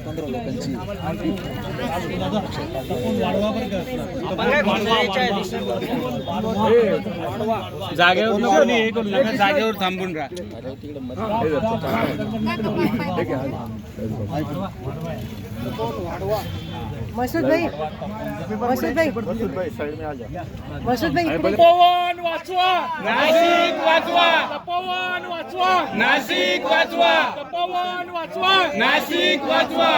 15 लोकांची जागेवर थांबून राहा. मसूद भाई पवन वाचवा नाशिक वाचवा, पवन वाचवा नाशिक वाचवा, पवन वाचवा नाशिक वाचवा,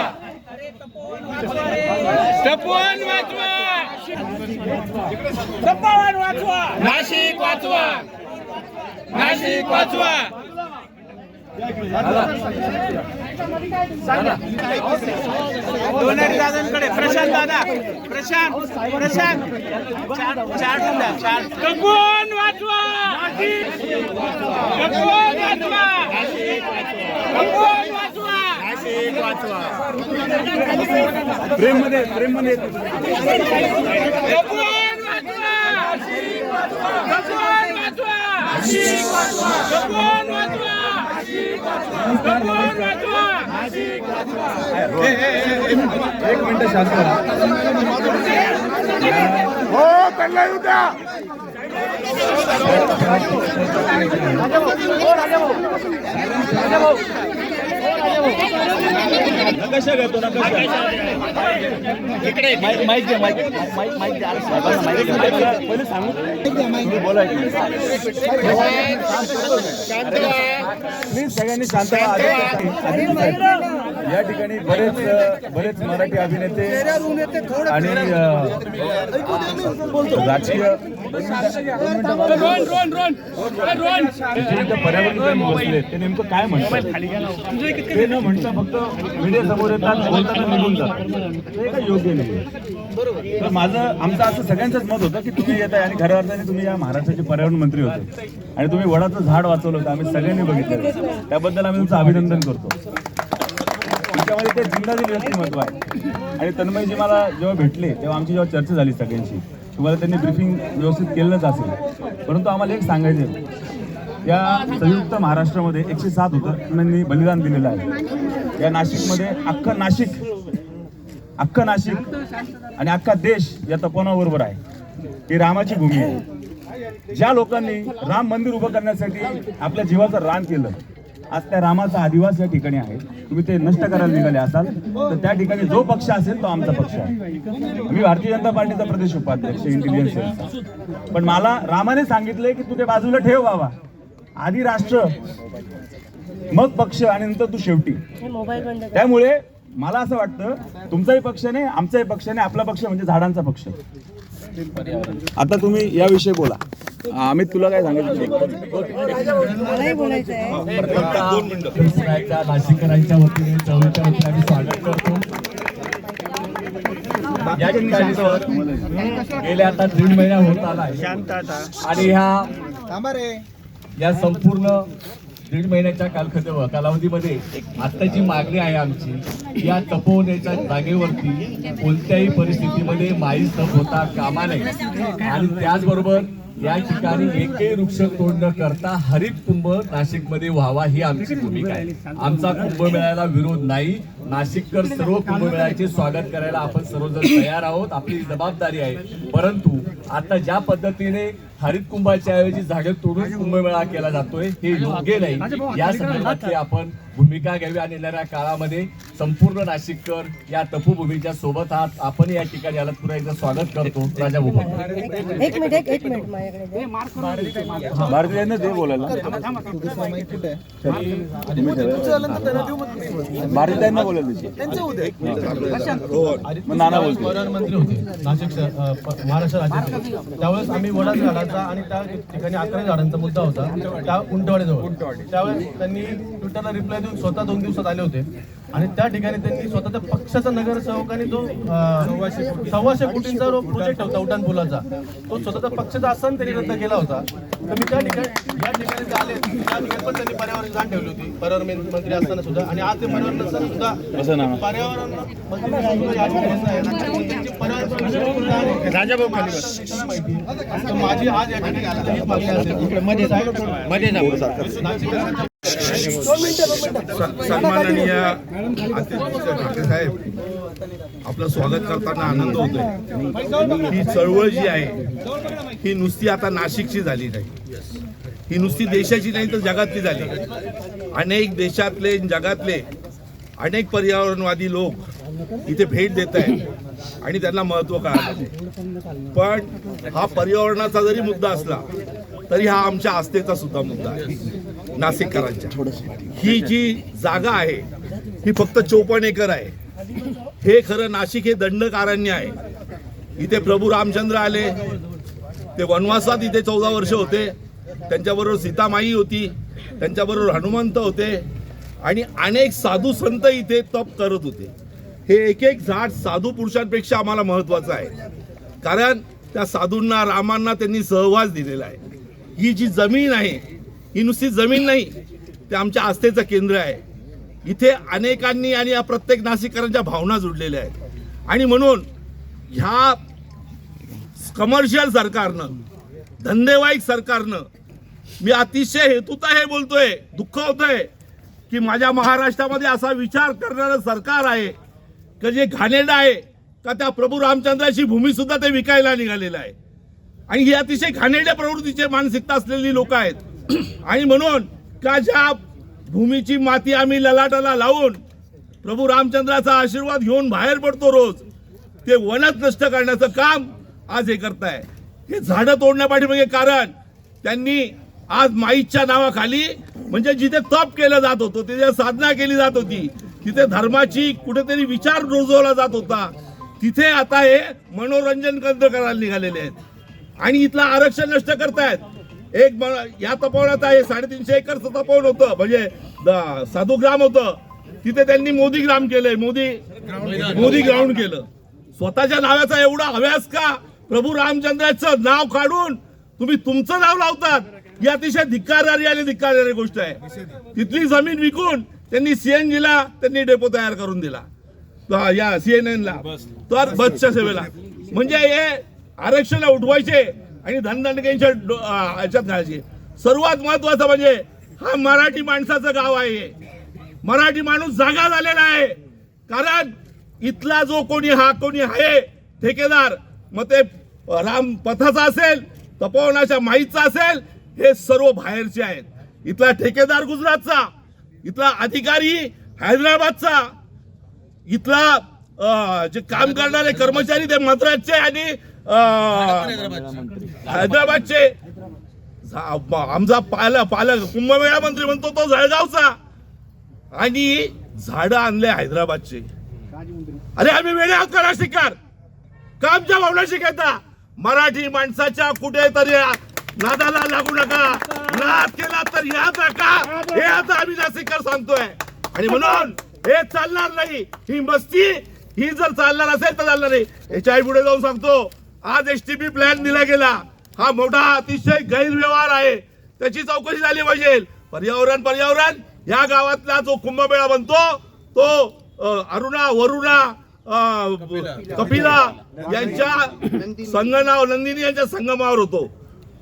तपोवन वाचवा, तपोवन वाचवा नाशिक वाचवा, नाशिक वाचवा. दोन्ही दादांकडे प्रशांत दादा, प्रशांत तपोवन वाचवा, तपोवन वाचवा, तपोवन वाचवा, प्रेम मध्ये तपोवन वाचवा, तपोवन वाचवा, तपोवन वाचवा. एक मिनिट शांत हो त्यांना येऊ द्या. नकाशा घेतो नकाशा इकडे माईक द्या माईक द्या पहिले सांगू बोलायचं प्लीज सगळ्यांनी शांत व्हा. या ठिकाणी बरेच मराठी अभिनेते आणि राजकीय पर्यावरण बसले ते नेमकं काय म्हणतात ते न म्हणता फक्त मीडिया समोर येतात बोलतात आणि निघून जातात. ते काही योग्य नाही. तर आमचं असं सगळ्यांचंच मत होतं की तुम्ही येताय आणि खऱ्या अर्थाने तुम्ही या महाराष्ट्राचे पर्यावरण मंत्री होते आणि तुम्ही वडाचं झाड वाचवलं होतं. आम्ही सगळ्यांनी बघितलं, त्याबद्दल आम्ही तुमचं अभिनंदन करतो. त्याच्यामध्ये ते जिल्हाधिकारी व्यक्तिमत्व आहे. आणि तन्मयजी मला जेव्हा भेटले तेव्हा आमची जेव्हा चर्चा झाली सगळ्यांची, तुम्हाला त्यांनी ब्रीफिंग व्यवस्थित केलंच असेल, परंतु आम्हाला एक सांगायचं आहे, या संयुक्त महाराष्ट्रामध्ये 107 हुतात्म्यांनी बलिदान दिलेलं आहे. या नाशिकमध्ये अख्खं नाशिक आणि अख्खा देश या तपोवनाबरोबर आहे. ही रामाची भूमी आहे. ज्या लोकांनी राम मंदिर उभं करण्यासाठी आपल्या जीवाचं रान केलं, आज त्या रामाचा आदिवास या ठिकाणी आहे. तुम्ही ते नष्ट करायला निघाले असाल तर त्या ठिकाणी जो पक्ष असेल तो आमचा पक्ष आहे. मी भारतीय जनता पार्टीचा प्रदेश उपाध्यक्ष इंटेलिजन्स. पण मला रामाने सांगितलंय की तू ते बाजूला ठेव बाबा, आधी राष्ट्र मग पक्ष आणि नंतर तू शेवटी. त्यामुळे मला असं वाटतं तुमचाही पक्ष नाही, आमचाही पक्ष नाही, आपला पक्ष म्हणजे झाडांचा पक्ष. आता तुम्ही याविषयी बोला. अमित तुला काय सांगितलं? नाशिककरांच्या वतीने चौच्या वतीने आम्ही स्वागत करतो. या ठिकाणी गेल्या आता 1.5 महिना होत आला आणि या संपूर्ण 1.5 महिन्याच्या कालावधीमध्ये आता जी मागणी आहे आमची, या तपोवनाच्या जागेवरती कोणत्याही परिस्थितीमध्ये माळी तप होता कामा नये. आणि त्याचबरोबर या ठिकाणी एकही वृक्ष तोड न करता हरित कुंभ नाशिकमध्ये व्हावा ही आमची भूमिका आहे. आमचा कुंभमेळ्याला विरोध नाही. नाशिककर सर्व कुंभमेळ्याचे स्वागत करायला आपण सर्वजण तयार आहोत, आपली जबाबदारी आहे. परंतु आता ज्या पद्धतीने हरित कुंभाच्या ऐवजी जागे तोडून कुंभमेळा केला जातोय हे योग्य नाही. या संदर्भातली आपण भूमिका घ्यावी आणि येणाऱ्या काळामध्ये संपूर्ण नाशिककर या तपोभूमीच्या सोबत आहात. आपण या ठिकाणी आलात, पुन्हा एकदा स्वागत करतो. राजा एक मिनिट भारतीयांना दे बोलायला. भारतीयांना बोलायला नाना बोलतो. प्रधानमंत्री होते नाशिक महाराष्ट्र राज्याचे, त्यावेळेस आम्ही वडाच्या झाडाचा आणि त्या ठिकाणी 11 झाडांचा मुद्दा होता त्या उंटवाडीजवळ. त्यावेळेस त्यांनी ट्विटरला रिप्लाय देऊन स्वतः 2 दिवसात आले होते आणि त्या ठिकाणी त्यांनी स्वतःच्या पक्षाचा नगरसेवकांनी तो 125 कोटींचा जो प्रोजेक्ट होता उड्डाणपुलाचा, तो स्वतःचा पक्षाचा असताना त्यांनी रद्द केला होता. तर मी त्या ठिकाणी या ठिकाणी आले, त्या ठिकाणी पण त्यांनी पर्यावरण जाण ठेवली होती पर्यावरण मंत्री असताना सुद्धा. आणि आज ते पर्यावरण नसताना सुद्धा पर्यावरण मंत्री माझी आज या ठिकाणी मध्ये सन्माननीय अध्यक्ष ठाकरे साहेब, आपलं स्वागत करताना आनंद होतोय. ही चळवळ जी आहे ही नुसती आता नाशिकची झाली नाही, ही नुसती देशाची नाही तर जगातली झाली. अनेक देशातले जगातले अनेक पर्यावरणवादी लोक इथे भेट देत आहेत आणि त्यांना महत्त्व कळालं. पण हा पर्यावरणाचा जरी मुद्दा असला तरी हा आमच्या आस्थेचा सुद्धा मुद्दा आहे. नाशिककरांच्या ही जी जागा आहे ही फक्त 54 एकर आहे. हे खरं नाशिक हे दंडकारण्य आहे. इथे प्रभू रामचंद्र आले, ते वनवासात इथे 14 वर्ष होते. त्यांच्याबरोबर सीतामाई होती, त्यांच्याबरोबर हनुमंत होते आणि अनेक साधू संत इथे तप करत होते. हे एक एक झाड साधू पुरुषांपेक्षा आम्हाला महत्वाचं आहे, कारण त्या साधूंना रामांना त्यांनी सहवास दिलेला आहे. ही जी जमीन आहे ही नुसती जमीन नाही, ते आमच्या आस्थेचं केंद्र आहे. इथे अनेकांनी आणि या प्रत्येक नाशिककरांच्या भावना जुडलेल्या आहेत. आणि म्हणून ह्या कमर्शियल सरकारनं, धंदेवाईक सरकारनं, मी अतिशय हेतुता हे बोलतोय, दुःख होतंय की माझ्या महाराष्ट्रामध्ये असा विचार करणारं सरकार आहे की जे घाणेरडं आहे का त्या प्रभू रामचंद्राची भूमी सुद्धा ते विकायला निघालेलं आहे. आणि ही अतिशय घाणेरड्या प्रवृत्तीचे मानसिकता असलेली लोक आहेत. आणि म्हणून का ज्या भूमीची माती आम्ही ललाटाला लावून प्रभू रामचंद्राचा आशीर्वाद घेऊन बाहेर पडतो रोज, ते वनच नष्ट करण्याचं काम आज हे करताय. हे झाडं तोडण्यापाठीमागे कारण त्यांनी आज माईच्या नावाखाली, म्हणजे जिथे तप केलं जात होतं, तिथे साधना केली जात होती, तिथे धर्माची कुठेतरी विचार रुजवला जात होता, तिथे आता हे मनोरंजन केंद्र करायला निघालेले आहेत आणि इथलं आरक्षण नष्ट करतायत. एक या तपोवनात आहे 350 एकरचं तपोवन होतं, म्हणजे साधुग्राम होतं, तिथे त्यांनी मोदी ग्राम केलंय, मोदी ग्राउंड केलं. स्वतःच्या नावाचा एवढा हव्यास का? प्रभू रामचंद्राचं नाव काढून तुम्ही तुमचं नाव लावतात, ही अतिशय धिक्कारणारी आणि धिक्कारणारी गोष्ट आहे. तिथली जमीन विकून त्यांनी सीएनजीला त्यांनी डेपो तयार करून दिला, या CNN ला, तर बसच्या सेवेला. म्हणजे हे आरक्षण उठवायचे आणि धनदंडकांच्या ह्याच्यात घालायचे. सर्वात महत्वाचं म्हणजे हा मराठी माणसाचं गाव आहे. मराठी माणूस जागा झालेला आहे, कारण इथला जो कोणी आहे ठेकेदार, मग ते राम पथाचा असेल, तपोवनाच्या माईचा असेल, हे सर्व बाहेरचे आहेत. इथला ठेकेदार गुजरातचा, इथला अधिकारी हैदराबादचा, इथला जे काम करणारे कर्मचारी ते मद्रासचे आणि हैदराबादचे. आमचा पालक कुंभमेळा मंत्री म्हणतो तो जळगावचा, आणि झाडं आणले हैदराबादचे. अरे आम्ही वेळे आहोत का नाशिककर? का आमच्या भावना शिकायचा? मराठी माणसाच्या कुठेतरी नादाला लागू नका. नाद केला तर या नका, हे आता आम्ही नाशिककर सांगतोय. आणि म्हणून हे चालणार नाही, ही मस्ती ही जर चालणार असेल तर चालणार नाही. याच्या पुढे जाऊन सांगतो, आज STP प्लॅन दिला गेला, हा मोठा अतिशय गैरव्यवहार आहे, त्याची चौकशी झाली पाहिजे. पर्यावरण या गावातला जो कुंभमेळा बनतो तो अरुणा, वरुणा, कपिला यांच्या संगमावर, नंदिनी यांच्या संगमावर होतो.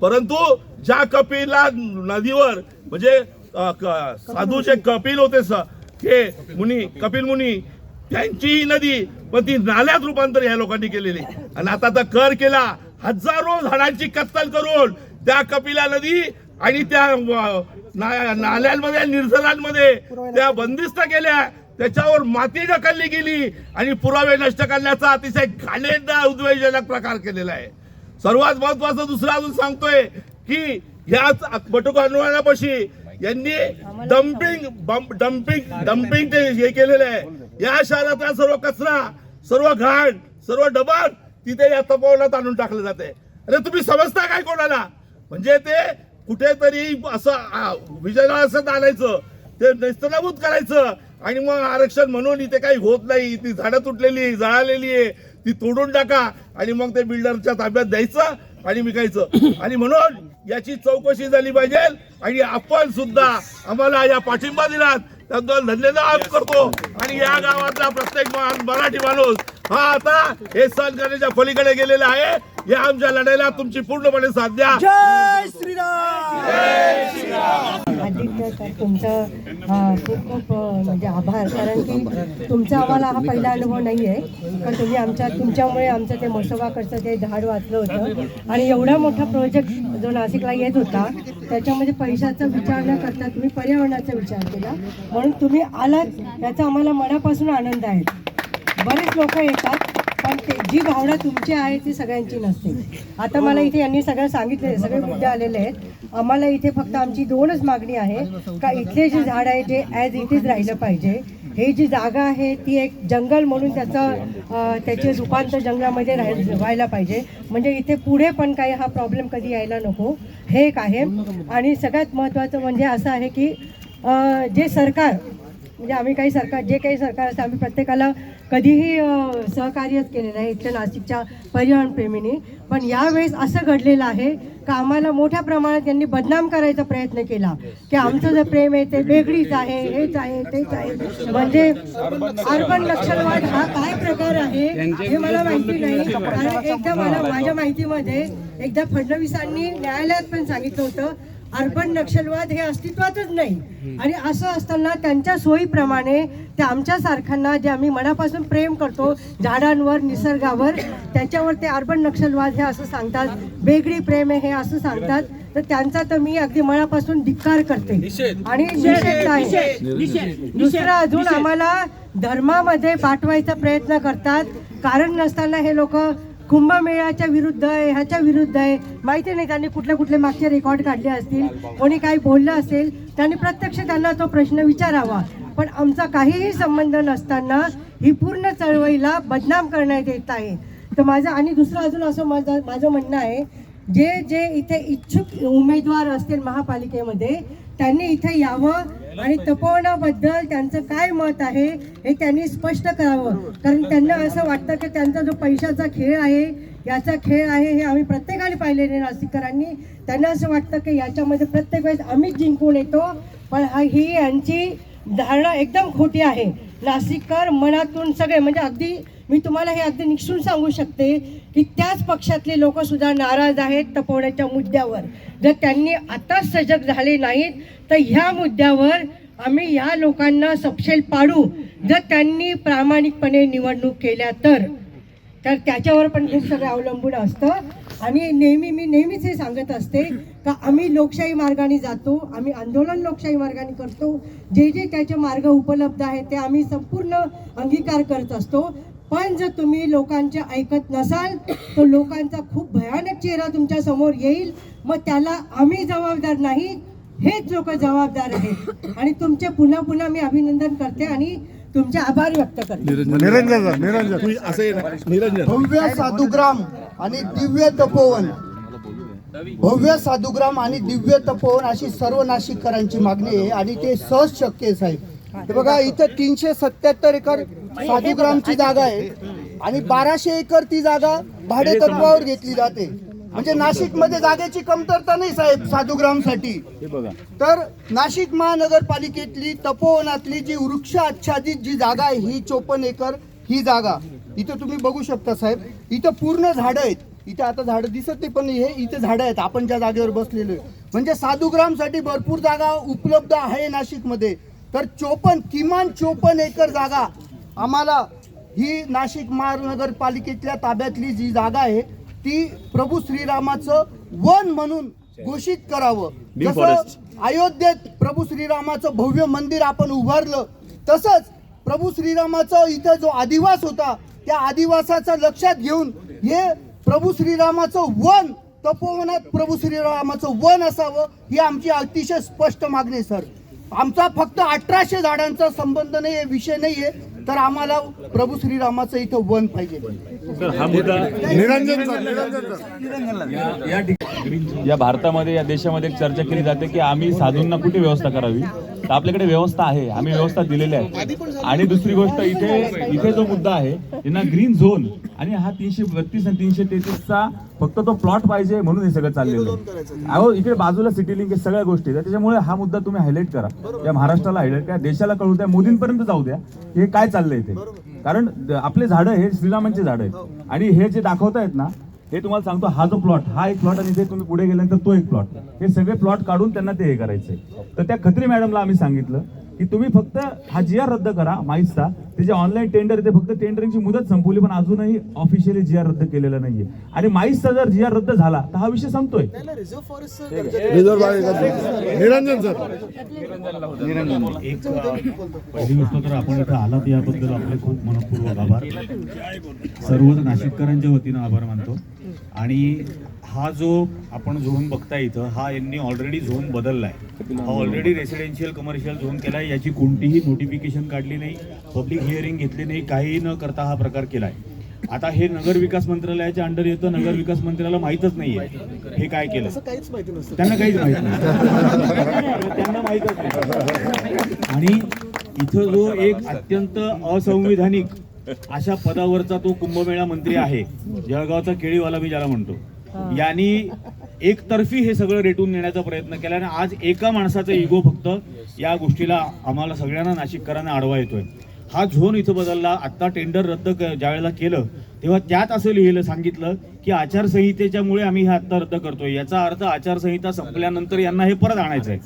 परंतु ज्या कपिला नदीवर, म्हणजे साधूचे कपिल होते हे मुनी, कपिल मुनी, त्यांची ही नदी पण ती नाल्यात रूपांतर या लोकांनी केलेली. आणि आता तर कर केला, हजारो झाडांची कत्तल करून त्या कपिला नदी आणि त्या नाल्यांमध्ये, निर्झरांमध्ये त्या बंदिस्त केल्या, त्याच्यावर माती ढकलली गेली आणि पुरावे नष्ट करण्याचा अतिशय घाणेरडा उद्वेजनक प्रकार केलेला आहे. सर्वात महत्वाचं दुसरं अजून सांगतोय की याच बटुकांपाशी यांनी डम्पिंग ते हे केलेलं आहे. या शहरातला सर्व कचरा, सर्व घाण, सर्व डबल तिथे या तपोवनात आणून टाकलं जाते. अरे तुम्ही समजता काय कोणाला? म्हणजे ते कुठेतरी असं विजनासत आणायचं, ते नेस्तनाबूत करायचं आणि मग आरक्षण म्हणून इथे काही होत नाही, ती झाडं तुटलेली, जळालेली आहे, ती तोडून टाका आणि मग ते बिल्डरच्या ताब्यात द्यायचं आणि विकायचं. आणि म्हणून याची चौकशी झाली पाहिजे. आणि आपण सुद्धा आम्हाला या पाठिंबा दिलात त्याबद्दल धन्यवाद करतो. आणि या गावातला प्रत्येक मराठी माणूस हा आता हे सहन करण्याच्या पलीकडे गेलेला आहे. या आमच्या लढाईला तुमची पूर्णपणे साथ द्या. जय श्रीराम. आदित्य सर तुमचं खूप खूप म्हणजे आभार, कारण की तुमचा आम्हाला हा पहिला अनुभव नाही आहे. कारण तुमच्यामुळे आमचं ते म्हसोबाकडचं ते झाड वाचलं होतं आणि एवढा मोठा प्रोजेक्ट जो नाशिकला येत होता त्याच्यामध्ये पैशाचा विचार न करता तुम्ही पर्यावरणाचा विचार केला, म्हणून तुम्ही आलात याचा आम्हाला मनापासून आनंद आहे. बरेच लोक येतात पण ते जी भावना तुमची आहे ती सगळ्यांची नसते. आता मला इथे यांनी सगळं सांगितले, सगळे मुद्दे आलेले आहेत. आम्हाला इथे फक्त आमची 2च मागणी आहे का इथले जे झाड आहे ते ॲज इट इज राहिलं पाहिजे. हे जी जागा आहे ती एक जंगल म्हणून त्याचे रूपांतर जंगलामध्ये व्हायला पाहिजे, म्हणजे इथे पुढे पण काही हा प्रॉब्लेम कधी यायला नको, हे एक आहे. आणि सगळ्यात महत्त्वाचं म्हणजे असं आहे की जे सरकार म्हणजे आम्ही जे काही सरकार असतं आम्ही प्रत्येकाला कधीही सहकार्यच केलेलं आहे इथल्या नाशिकच्या पर्यावरणप्रेमींनी. पण यावेळेस असं घडलेलं आहे का आम्हाला मोठ्या प्रमाणात त्यांनी बदनाम करायचा प्रयत्न केला की आमचं जे प्रेम आहे ते वेगळीच आहे, हेच आहे, तेच आहे. म्हणजे अर्बन नक्षलवाद हा काय प्रकार आहे हे मला माहिती नाही. कारण एकदा माझ्या माहितीमध्ये एकदा फडणवीसांनी न्यायालयात पण सांगितलं होतं अर्बन नक्षलवाद हे अस्तित्वातच नाही. आणि असं असताना त्यांच्या सोयीप्रमाणे ते आमच्यासारख्यांना जे आम्ही मनापासून प्रेम करतो झाडांवर, निसर्गावर, त्याच्यावर ते अर्बन नक्षलवाद हे असं सांगतात, वेगळी प्रेम आहे हे असं सांगतात. तर त्यांचा तर मी अगदी मनापासून धिक्कार करते आणि निषेध आहे. दुसरं अजून आम्हाला धर्मामध्ये पाठवायचा प्रयत्न करतात, कारण नसताना हे लोक कुंभमेळ्याच्या विरुद्ध आहे, ह्याच्या विरुद्ध आहे. माहिती नाही त्यांनी कुठले मागचे रेकॉर्ड काढले असतील, कोणी काही बोललं असेल, त्यांनी प्रत्यक्ष त्यांना तो प्रश्न विचारावा. पण आमचा काहीही संबंध नसताना ही पूर्ण चळवळीला बदनाम करण्यात येत आहे. तर आणि दुसरं अजून असं माझं म्हणणं आहे, जे इथे इच्छुक उमेदवार असतील महापालिकेमध्ये त्यांनी इथे यावं आणि तपोवनाबद्दल त्यांचं काय मत आहे हे त्यांनी स्पष्ट करावं. कारण त्यांना असं वाटतं की त्यांचा जो पैशाचा खेळ आहे, याचा खेळ आहे, हे आम्ही प्रत्येकाने पाहिलेले नाशिककरांनी. त्यांना असं वाटतं की याच्यामध्ये प्रत्येक वेळेस आम्हीच जिंकून येतो, पण ही यांची धारणा एकदम खोटी आहे. नाशिककर मनातून सगळे म्हणजे अगदी मी तुम्हाला हे अगदी निक्षून सांगू शकते की त्याच पक्षातले लोक सुद्धा नाराज आहेत तपोवनाच्या मुद्द्यावर. जर त्यांनी आताच सजग झाले नाहीत तर ह्या मुद्द्यावर आम्ही ह्या लोकांना सपशेल पाडू. जर त्यांनी प्रामाणिकपणे निवडणूक केल्या तर त्याच्यावर पण खूप सगळं अवलंबून असतं. आणि मी नेहमीच हे सांगत असते का आम्ही लोकशाही मार्गाने जातो, आम्ही आंदोलन लोकशाही मार्गाने करतो. जे त्याचे मार्ग उपलब्ध आहेत ते आम्ही संपूर्ण अंगीकार करत असतो. पण जर तुम्ही लोकांचे ऐकत नसाल तर लोकांचा खूप भयानक चेहरा तुमच्या समोर येईल. मग त्याला आम्ही जबाबदार नाही, हेच लोक जबाबदार आहेत. आणि तुमचे पुन्हा मी अभिनंदन करते आणि तुमचे आभार व्यक्त करते. निरंजन भव्य साधुग्राम आणि दिव्य तपोवन, भव्य साधुग्राम आणि दिव्य तपोवन अशी सर्व नाशिककरांची मागणी आहे आणि ते सहज शक्य आहे साहेब. हे बघा इथं 377 एकर साधुग्रामची जागा आहे आणि 1200 एकर ती जागा भाडे तत्वावर घेतली जाते. म्हणजे नाशिक मध्ये जागेची कमतरता नाही साहेब साधुग्रामसाठी. तर नाशिक महानगरपालिकेतली तपोवनातली जी वृक्ष आच्छादित जी जागा आहे ही 54 एकर ही जागा इथं तुम्ही बघू शकता साहेब. इथं पूर्ण झाडं आहेत, इथे आता झाडं दिसत नाही पण हे इथे झाडं आहेत आपण ज्या जागेवर बसलेलो आहे. म्हणजे साधुग्रामसाठी भरपूर जागा उपलब्ध आहे नाशिकमध्ये. तर किमान 54 एकर जागा आम्हाला ही नाशिक महानगरपालिकेतल्या ताब्यातली जी जागा आहे ती प्रभू श्रीरामाचं वन म्हणून घोषित करावं. जसं अयोध्येत प्रभू श्रीरामाचं भव्य मंदिर आपण उभारलं तसंच प्रभू श्रीरामाचं इथं जो आदिवास होता त्या आदिवासाचं लक्षात घेऊन हे प्रभू श्रीरामाचं वन तपोवनात प्रभू श्रीरामाचं वन असावं ही आमची अतिशय स्पष्ट मागणी आहे सर. आमचा फक्त 1800 झाडांचा संबंध नाही, विषय नाहीये, तर आम्हाला प्रभू श्रीरामाचं इथं वन पाहिजे. या भारतामध्ये या देशामध्ये एक चर्चा केली जाते की आम्ही साधूंना कुठे व्यवस्था करावी. तर आपल्याकडे व्यवस्था आहे, आम्ही व्यवस्था दिलेल्या आहे. आणि दुसरी गोष्ट इथे जो मुद्दा आहे यांना ग्रीन झोन आणि हा 332 आणि 333चा फक्त तो प्लॉट पाहिजे म्हणून हे सगळं चाललेलं आहे. अहो इकडे बाजूला सिटी लिंक सगळ्या गोष्टी त्याच्यामुळे हा मुद्दा तुम्ही हायलाईट करा, या महाराष्ट्राला हायलाईट करा, देशाला कळू द्या, मोदींपर्यंत जाऊ द्या हे काय चाललंय ते. कारण आपले झाडं हे श्रीरामांचे झाडं आहेत आणि हे जे दाखवतायत ना हे तुम्हाला सांगतो, हा जो प्लॉट, हा एक प्लॉट आणि इथे तुम्ही पुढे गेल्यानंतर तो एक प्लॉट, हे सगळे प्लॉट काढून त्यांना ते हे करायचंय. तर त्या खत्री मॅडमला आम्ही सांगितलं की तुम्ही फक्त हा जी आर रद्द करा माईसचा, ते जे ऑनलाईन टेंडर आहे ते फक्त टेंडरिंगची मुदत संपवली, पण अजूनही ऑफिशियली जी आर रद्द केलेला नाहीये. आणि माईसचा जर जी आर रद्द झाला तर हा विषय संपतोय. निरंजन सर, एक पहिली गोष्ट तर आपण इथं आलात याबद्दल आपले खूप मनपूर्वक आभार. सर्व नाशिककरांच्या वतीनं आभार मानतो. आणि हा जो आपण झोन बघताय इथं, हा यांनी ऑलरेडी झोन बदललाय. हा ऑलरेडी रेसिडेन्शियल कमर्शियल झोन केलाय. याची कोणतीही नोटिफिकेशन काढली नाही, पब्लिक हिअरिंग घेतली नाही, काही न करता हा प्रकार केलाय. आता हे नगर विकास मंत्रालयाच्या अंडर येतं. नगर विकास मंत्र्याला माहीतच नाहीये हे काय केलं, त्यांना काहीच माहित नाही, त्यांना माहीतच नाही. आणि इथं जो एक अत्यंत असंविधानिक अशा पदावरचा तो कुंभमेळा मंत्री आहे, जळगावचा केळीवाला मी ज्याला म्हणतो, यांनी एकतर्फी हे सगळं रेटून नेण्याचा प्रयत्न केला. आणि आज एका माणसाचा इगो फक्त या गोष्टीला आम्हाला सगळ्यांना नाशिककरांना आडवा येतोय. हा झोन इथं बदलला. आता टेंडर रद्द ज्यावेळेला केलं तेव्हा त्यात असं लिहिलं, सांगितलं की आचारसंहितेच्यामुळे आम्ही हे आता रद्द करतोय. याचा अर्थ आचारसंहिता संपल्यानंतर यांना हे परत आणायचं आहे.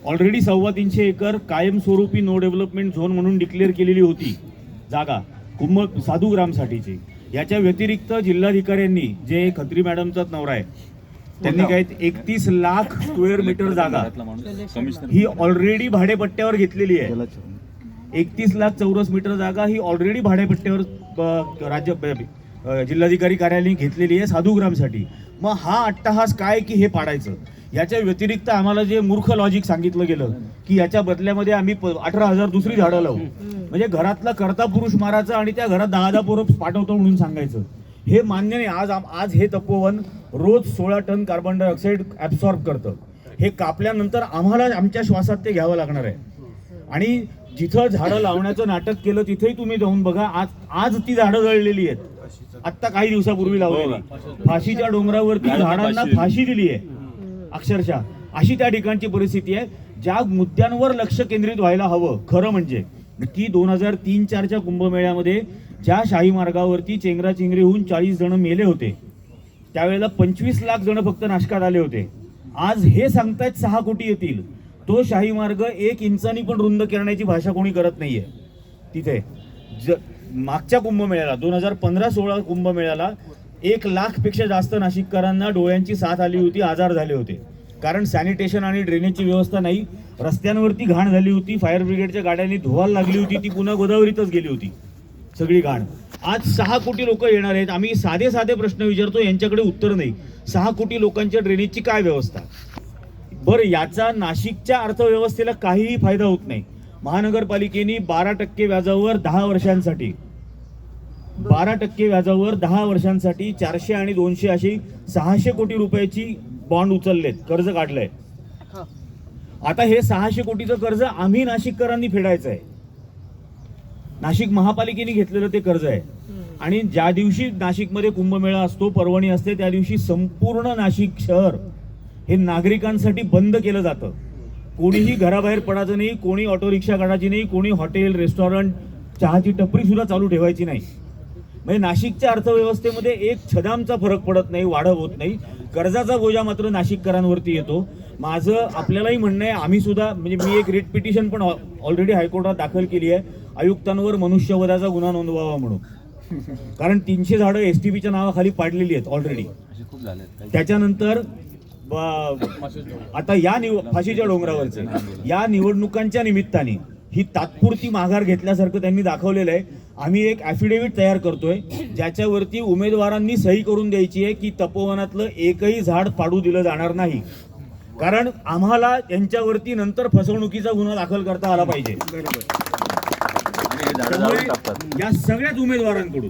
ऑलरेडी 350 एकर कायमस्वरूपी नो डेव्हलपमेंट झोन म्हणून डिक्लेअर केलेली होती जागा साधूग्रामसाठीची. याच्या व्यतिरिक्त जिल्हाधिकाऱ्यांनी, जे खत्री मॅडमचाच नवरा आहे, त्यांनी काय 31 लाख स्क्वेअर मीटर जागा ही ऑलरेडी भाडेपट्ट्यावर घेतलेली आहे. 31 लाख चौरस मीटर जागा ही ऑलरेडी भाडेपट्ट्यावर जिल्हाधिकारी कार्यालयाने घेतलेली आहे साधूग्रामसाठी. मग हा अट्टहास काय की हे पाडायचं. याच्या व्यतिरिक्त आम्हाला जे मूर्ख लॉजिक सांगितलं गेलं की याच्या बदल्यामध्ये आम्ही 18,000 दुसरी झाडं लावू, म्हणजे घरातला करता पुरुष मारायचा आणि त्या घरात 10 पोरं पाठवतो म्हणून सांगायचं. हे मान्य नाही. आज हे तपोवन रोज 16 टन कार्बन डायऑक्साईड ऍब्सॉर्ब करतं. हे कापल्यानंतर आम्हाला आमच्या श्वासात ते घ्यावं लागणार आहे. आणि जिथं झाडं लावण्याचं नाटक केलं तिथेही तुम्ही जाऊन बघा, आज ती झाडं जळलेली आहेत. आत्ता काही दिवसापूर्वी लावलेली फाशीच्या डोंगरावरती झाडांना फाशी दिली आहे अक्षरशः. अशी त्या ठिकाणची परिस्थिती आहे. ज्या मुद्द्यांवर लक्ष केंद्रित व्हायला हवं खरं म्हणजे की 2003-04च्या कुंभमेळ्यामध्ये ज्या शाही मार्गावरती चेंगराचेंगरी होऊन 40 जण मेले होते, त्यावेळेला 25 लाख जण फक्त नाशकात आले होते. आज हे सांगतायत 6 कोटी येतील. तो शाही मार्ग 1 इंचानी पण रुंद करण्याची भाषा कोणी करत नाहीये. तिथे मागच्या कुंभमेळ्याला 2015-16 कुंभमेळ्याला 1 लाखपेक्षा जास्त नाशिककरांना डोळ्यांची साथ आली होती, आजार झाले होते. कारण सॅनिटेशन आणि ड्रेनेजची व्यवस्था नाही. रस्त्यांवरती घाण झाली होती, फायर ब्रिगेडच्या गाड्यांनी धुवायला लागली होती, ती पुन्हा गोदावरीतच गेली होती सगळी घाण. आज 6 कोटी लोक येणार आहेत. आम्ही साधे प्रश्न विचारतो, यांच्याकडे उत्तर नाही. 6 कोटी लोकांच्या ड्रेनेजची काय व्यवस्था? बरं, याचा नाशिकच्या अर्थव्यवस्थेला काहीही फायदा होत नाही. महानगरपालिकेने 12% व्याजावर 10 वर्षांसाठी 12% व्याजावर 10 वर्षांसाठी 400 आणि 200 अशी 600 कोटी रुपयाची बॉन्ड उचललेत, कर्ज काढलंय. आता हे 600 कोटीचं कर्ज आम्ही नाशिककरांनी फेडायचं आहे. नाशिक महापालिकेने घेतलेलं ते कर्ज आहे. आणि ज्या दिवशी नाशिकमध्ये कुंभमेळा असतो, पर्वणी असते, त्या दिवशी संपूर्ण नाशिक शहर हे नागरिकांसाठी बंद केलं जातं. कोणीही घराबाहेर पडायचं नाही, कोणी ऑटो रिक्षा काढायची नाही, कोणी हॉटेल रेस्टॉरंट चहाची टपरी सुद्धा चालू ठेवायची नाही. म्हणजे नाशिकच्या अर्थव्यवस्थेमध्ये एक छदामचा फरक पडत नाही, वाढ होत नाही. कर्जाचा बोजा मात्र नाशिककरांवरती येतो. माझं आपल्यालाही म्हणणं आहे, आम्ही सुद्धा, म्हणजे मी एक रिट पिटिशन पण ऑलरेडी हायकोर्टात दाखल केली आहे, आयुक्तांवर मनुष्यवधाचा गुन्हा नोंदवावा म्हणून. कारण 300 झाडं STPच्या नावाखाली पाडलेली आहेत ऑलरेडी. त्याच्यानंतर आता या फाशीच्या डोंगरावरचे या निवडणुकांच्या निमित्ताने ही तात्पुरती माघार घेतल्यासारखं त्यांनी दाखवलेलं आहे. आम्ही एक ॲफिडेव्हिट तयार करतोय ज्याच्यावरती उमेदवारांनी सही करून द्यायची आहे की तपोवनातलं एकही झाड पाडू दिलं जाणार नाही. कारण आम्हाला यांच्यावरती नंतर फसवणुकीचा गुन्हा दाखल करता आला पाहिजे. या सगळ्याच उमेदवारांकडून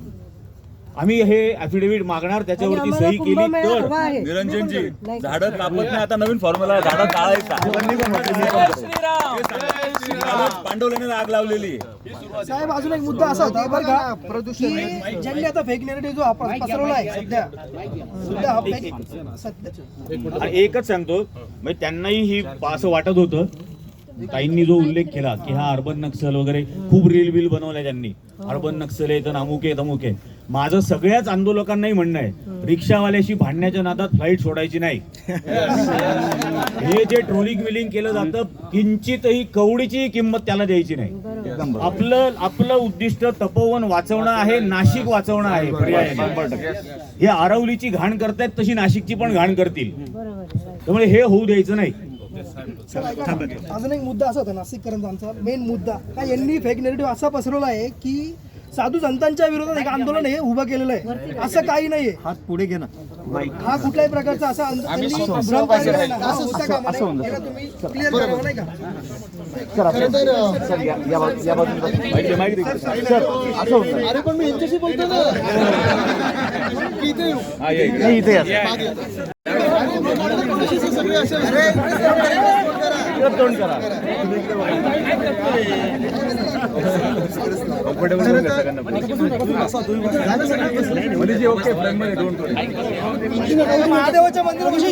आम्ही हे ॲफिडेव्हिट मागणार, त्याच्यावरती सही केली तर. निरंजनजी, झाडं कापत नाही, आता नवीन फॉर्म्युला, झाडं काढायचा. पांडवल्याने आग लावलेली. साहेब, अजून एक मुद्दा असा होता बरं का, प्रदूषण ज्यांनी आता फेक नेरेटिव्ह जो पसरवला आहे सध्या एकच सांगतो, म्हणजे त्यांनाही ही असं वाटत होतं. ताईंनी जो उल्लेख केला की हा अर्बन नक्षल वगैरे खूप रील बिल बनवलाय त्यांनी, अर्बन नक्षल आहे तर अमुक आहे तमुक आहे. माझं सगळ्याच आंदोलकांनाही म्हणणं आहे, रिक्षावाल्याशी भांडण्याच्या नादात फ्लाईट सोडायची नाही. हे जे ट्रोलिंग विलिंग केलं जातं, किंचितही कवडीची किंमत त्याला द्यायची नाही. आपलं उद्दिष्ट तपोवन वाचवणं आहे, नाशिक वाचवणं आहे. पर्यायाने हे आरवलीची घाण करतायत तशी नाशिकची पण घाण करतील, त्यामुळे हे होऊ द्यायचं नाही. अजून एक मुद्दा असा होता नाशिककरांचा, आमचा मेन मुद्दा का यांनी फेक नेरेटिव्ह असा पसरवला आहे की साधू संतांच्या विरोधात एक आंदोलन हे उभं केलेलं आहे. असं काही नाहीये. हात पुढे घे ना. हा कुठल्याही प्रकारचा असा भ्रम पाडलेला नाही. असं होता कामा नये. याला तुम्ही क्लिअर करावं नाही का? अरे पण मी यांच्याशी बोलतो ना. सगळे असे महादेवाच्या मंदिरापाशी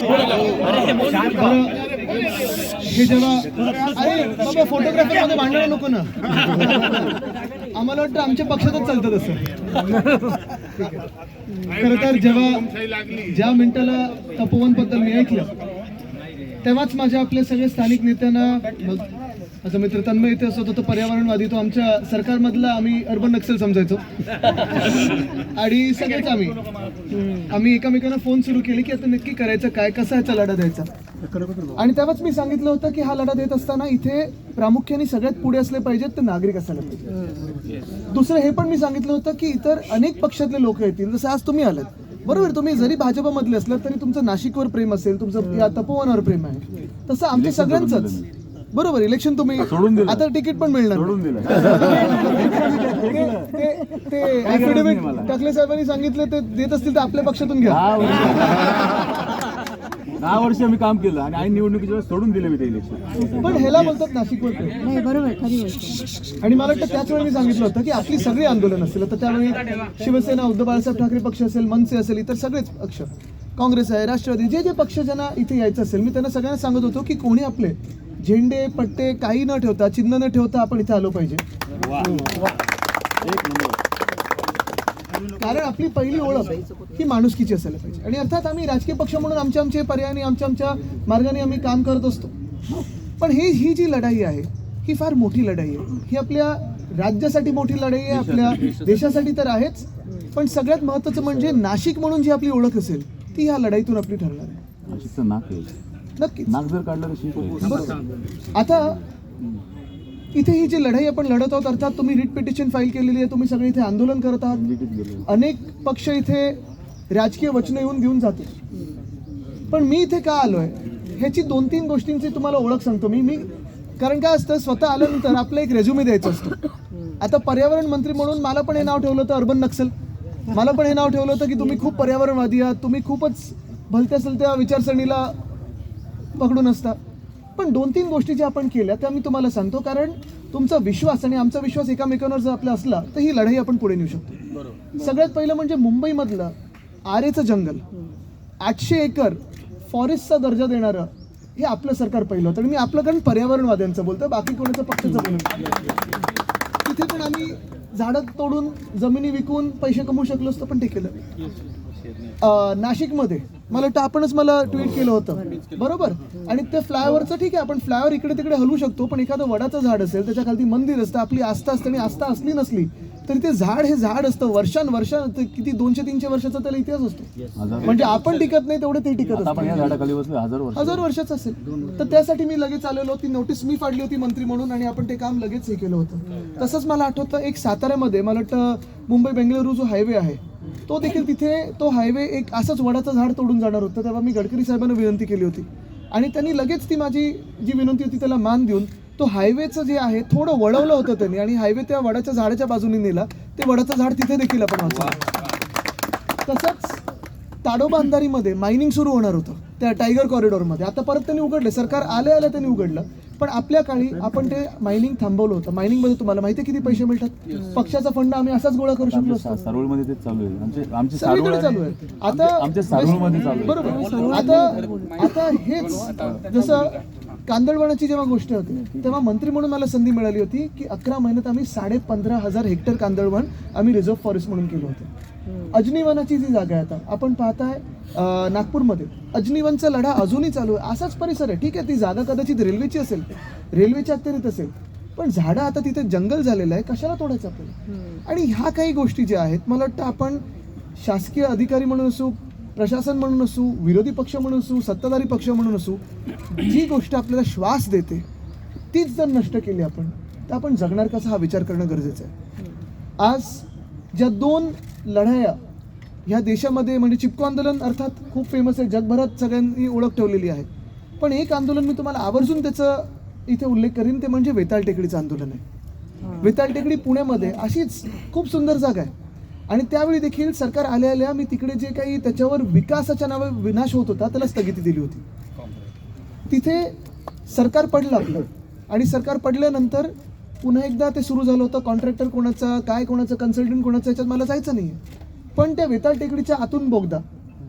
हे जेव्हा अरे बाबा फोटोग्राफर मध्ये भांडण नको ना. आम्हाला वाटतं आमच्या पक्षातच चालतं तसं. खरं तर ज्या मिनिटाला तपोवन बद्दल मी ऐकलं तेव्हाच माझ्या आपल्या सगळ्या स्थानिक नेत्यांना, माझा मित्र तन्मय इथे असतो तो पर्यावरणवादी, तो आमच्या सरकारमधला आम्ही अर्बन नक्सल समजायचो. आणि सगळेच आम्ही एकमेकांना फोन सुरू केले की आता नक्की करायचं काय, कसा ह्याचा लढा द्यायचा. आणि तेव्हाच मी सांगितलं होतं की हा लढा देत असताना इथे प्रामुख्याने सगळ्यात पुढे असले पाहिजेत ते नागरिक असायला पाहिजे. दुसरं हे पण मी सांगितलं होतं की इतर अनेक पक्षातले लोक येतील, जसं आज तुम्ही आलात. बरोबर, तुम्ही जरी भाजपमधले असलात तरी तुमचं नाशिकवर प्रेम असेल, तुमचं या तपोवनावर प्रेम आहे, तसं आमच्या सगळ्यांचंच. बरोबर, इलेक्शन तुम्ही आता तिकीट पण मिळणार. ते ऍफिडेव्हिट टाकले साहेबांनी सांगितले ते देत असतील तर आपल्या पक्षातून घ्या. 10 वर्ष आम्ही काम केलं आणि ऐन निवडणुकीच्या वेळेस सोडून दिले मी ते इलेक्शन. पण ह्याला बोलतात नाशिकवर प्रेम. नाही, बरोबर, खरी गोष्ट. आणि मला वाटतं त्याच वेळी मी सांगितलं होतं की आपली सगळी आंदोलन असतील, तर त्यावेळी शिवसेना, उद्धव बाळासाहेब ठाकरे पक्ष असेल, मनसे असेल, इतर सगळेच पक्ष, काँग्रेस आहे, राष्ट्रवादी, जे जे पक्ष ज्यांना इथे यायचं असेल, मी त्यांना सगळ्यांना सांगत होतो की कोणी आपले झेंडे पट्टे काही न ठेवता, चिन्ह न ठेवता आपण इथे आलो पाहिजे. कारण आपली पहिली ओळख ही माणुसकीची असायला पाहिजे. आणि अर्थात आम्ही राजकीय पक्ष म्हणून आमच्या पर्यायाने आमच्या मार्गाने आम्ही काम करत असतो. पण ही जी लढाई आहे ही फार मोठी लढाई आहे. ही आपल्या राज्यासाठी मोठी लढाई आहे, आपल्या देशासाठी तर आहेच, पण सगळ्यात महत्त्वाचं म्हणजे नाशिक म्हणून जी आपली ओळख असेल ती ह्या लढाईतून आपली ठरणार आहे. नक्की नाक जर काढलं. आता इथे ही जी लढाई आपण लढत आहोत, अर्थात तुम्ही रिट पिटिशन फाईल केलेली आहे, तुम्ही सगळे इथे आंदोलन करत आहात, अनेक पक्ष इथे राजकीय वचनं येऊन देऊन जातो. पण मी इथे का आलोय ह्याची 2-3 गोष्टींची तुम्हाला ओळख सांगतो मी. कारण काय असतं, स्वतः आल्यानंतर आपला एक रेझ्युमे द्यायचा असतो. आता पर्यावरण मंत्री म्हणून मला पण हे नाव ठेवलं होतं अर्बन नक्सल, मला पण हे नाव ठेवलं होतं की तुम्ही खूप पर्यावरणवादी आहात, तुम्ही खूपच भलत्या सलत्या विचारसरणीला पकडून असता. पण 2-3 गोष्टी ज्या आपण केल्या त्या मी तुम्हाला सांगतो, कारण तुमचा विश्वास आणि आमचा विश्वास एकामेकांवर जर आपला असला तर ही लढाई आपण पुढे नेऊ शकतो. सगळ्यात पहिलं म्हणजे मुंबईमधलं आरेचं जंगल, 800 एकर फॉरेस्टचा दर्जा देणारं हे आपलं सरकार पहिलं होतं. आणि मी आपलं कारण पर्यावरणवाद्यांचं बोलतो, बाकी कोणाचं पक्षाचं बोलून. तिथे पण आम्ही झाडं तोडून जमिनी विकून पैसे कमवू शकलो असतो, पण ते केलं. नाशिकमध्ये मला वाटतं आपणच मला ट्विट केलं होतं, बरोबर. आणि ते फ्लायओव्हरचं ठीक आहे, आपण फ्लायओव्हर इकडे तिकडे हलवू शकतो, पण एखादं वडाचं झाड असेल, त्याच्या खाली मंदिर असतं, आपली आस्था असते, आणि आस्था असली नसली तरी ते झाड हे झाड असतं. वर्षानुवर्ष किती 200-300 वर्षाचा त्याला इतिहास असतो. म्हणजे आपण टिकत नाही तेवढे ते टिकत असतं, 1000 वर्षाचं असेल. तर त्यासाठी मी लगेच आलेलो, ती नोटीस मी फाडली होती मंत्री म्हणून, आणि आपण ते काम लगेच हे केलं होतं. तसंच मला आठवतं एक साताऱ्यामध्ये, मला वाटतं मुंबई बेंगळुरू जो हायवे आहे तो देखील, तिथे तो हायवे एक असंच वडाचं झाड तोडून जाणार होतं. तेव्हा मी गडकरी साहेबांना विनंती केली होती आणि त्यांनी लगेच ती माझी जी विनंती होती त्याला मान देऊन तो हायवेचं जे आहे थोडं वळवलं होतं त्यांनी, आणि हायवे त्या वडाच्या झाडाच्या बाजूने नेला. ते वडाचं झाड तिथे देखील आपण वाचवलं. तसंच ताडोबा अंधारीमध्ये मायनिंग सुरू होणार होतं त्या टायगर कॉरिडॉरमध्ये. आता परत त्यांनी उघडले, सरकार आल्या त्यांनी उघडलं, पण आपल्या काळी आपण ते मायनिंग थांबवलं होतं. मायनिंगमध्ये तुम्हाला माहिती आहे किती पैसे मिळतात? पक्षाचा फंड आम्ही असाच गोळा करू शकलो असतो. सारोळमध्ये तेच चालू आहे, आमचे सगळीकडे चालू आहे आता. आमच्या सारोळमध्ये चालू आहे, बरोबर. आता हेच जसं कांदळवनाची जेव्हा गोष्ट होती तेव्हा मंत्री म्हणून मला संधी मिळाली होती की 11 महिन्यात आम्ही 15,500 हेक्टर कांदळवन आम्ही रिझर्व्ह फॉरेस्ट म्हणून केलं होतं. अजनीवनाची जी जागा आहे आता आपण पाहताय नागपूरमध्ये अजनीवनचा लढा अजूनही चालू आहे. असाच परिसर आहे, ठीक आहे, ती जागा कदाचित रेल्वेची असेल, रेल्वेच्या अखत्यारीत असेल, पण झाडं आता तिथे जंगल झालेलं आहे, कशाला तोडायचं आपल्याला? आणि ह्या काही गोष्टी ज्या आहेत मला वाटतं आपण शासकीय अधिकारी म्हणून असू, प्रशासन म्हणून असू, विरोधी पक्ष म्हणून असू, सत्ताधारी पक्ष म्हणून असू, जी गोष्ट आपल्याला श्वास देते तीच जर नष्ट केली आपण तर आपण जगणार कसं हा विचार करणं गरजेचं आहे. आज ज्या 2 लढाया ह्या देशामध्ये म्हणजे चिपको आंदोलन अर्थात खूप फेमस आहे, जगभरात सगळ्यांनी ओळख ठेवलेली आहे, पण एक आंदोलन मी तुम्हाला आवर्जून त्याचा इथे उल्लेख करीन, ते म्हणजे वेताळ टेकडीचं आंदोलन आहे. वेताळ टेकडी पुण्यामध्ये अशीच खूप सुंदर जागा आहे आणि त्यावेळी देखील सरकार आल्या मी तिकडे जे काही त्याच्यावर विकासाच्या नावे विनाश होत होता त्याला स्थगिती दिली होती. तिथे सरकार पडलं आपलं आणि सरकार पडल्यानंतर पुन्हा एकदा ते सुरू झालं होतं. कॉन्ट्रॅक्टर कोणाचा, काय कोणाचं, कन्सल्टंट कोणाचं, याच्यात मला जायचं नाही आहे. पण त्या वेताळ टेकडीच्या आतून बोगदा,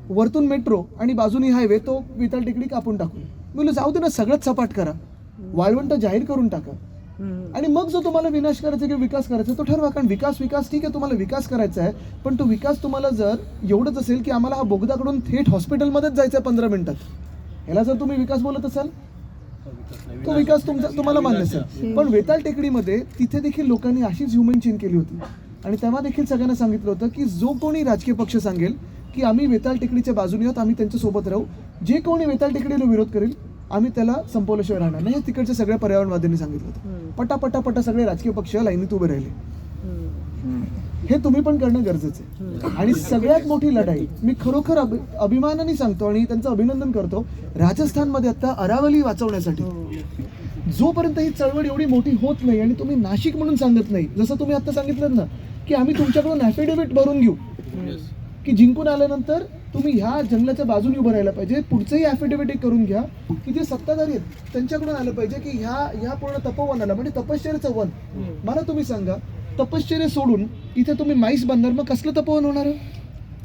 वरतून मेट्रो आणि बाजूनी हायवे, तो वेताळ टेकडी कापून टाकून मी बोललो जाऊ दे ना, सगळंच सपाट करा, वाळवंट जाहीर करून टाका आणि मग जो तुम्हाला विनाश करायचा किंवा विकास करायचा तो ठरवा. कारण विकास ठीक आहे, तुम्हाला विकास करायचा आहे, पण तो विकास तुम्हाला जर एवढंच असेल की आम्हाला हा बोगदाकडून थेट हॉस्पिटलमध्येच जायचं आहे 15 मिनिटात, ह्याला जर तुम्ही विकास बोलत असाल तो विकास तुम्हाला मान्य असेल. पण वेताळ टेकडीमध्ये तिथे देखील लोकांनी अशीच ह्युमन चेन केली होती आणि तेव्हा देखील सगळ्यांना सांगितलं होतं की जो कोणी राजकीय पक्ष सांगेल की आम्ही वेताळ टेकडीच्या बाजूने आहोत, आम्ही त्यांच्यासोबत राहू, जे कोणी वेताळ टेकडीला विरोध करेल आम्ही त्याला संपवल्याशिवाय राहणार नाही. हे तिकडच्या सगळ्या पर्यावरणवाद्यांनी सांगितलं होतं. पटा सगळे राजकीय पक्ष लाईनीत उभे राहिले. हे तुम्ही पण करणं गरजेचं आहे. आणि सगळ्यात मोठी लढाई मी खरोखर अभिमानाने सांगतो आणि त्यांचं अभिनंदन करतो, राजस्थानमध्ये आता अरावली वाचवण्यासाठी जोपर्यंत ही चळवळ एवढी मोठी होत नाही आणि तुम्ही नाशिक म्हणून सांगत नाही, जसं तुम्ही आता सांगितलं ना की आम्ही तुमच्याकडून ॲफिडेव्हिट भरून घेऊ की जिंकून आल्यानंतर तुम्ही ह्या जंगलाच्या बाजूने उभं राहायला पाहिजे, पुढचंही ॲफिडेव्हिट एक करून घ्या की जे सत्ताधारी आहेत त्यांच्याकडून आलं पाहिजे की ह्या पूर्ण तपोवनाला म्हणजे तपश्चर्याचं वन, मला तुम्ही सांगा तपश्चर्या सोडून इथे तुम्ही माईस बांधणार, मग कसलं तपोवन होणार?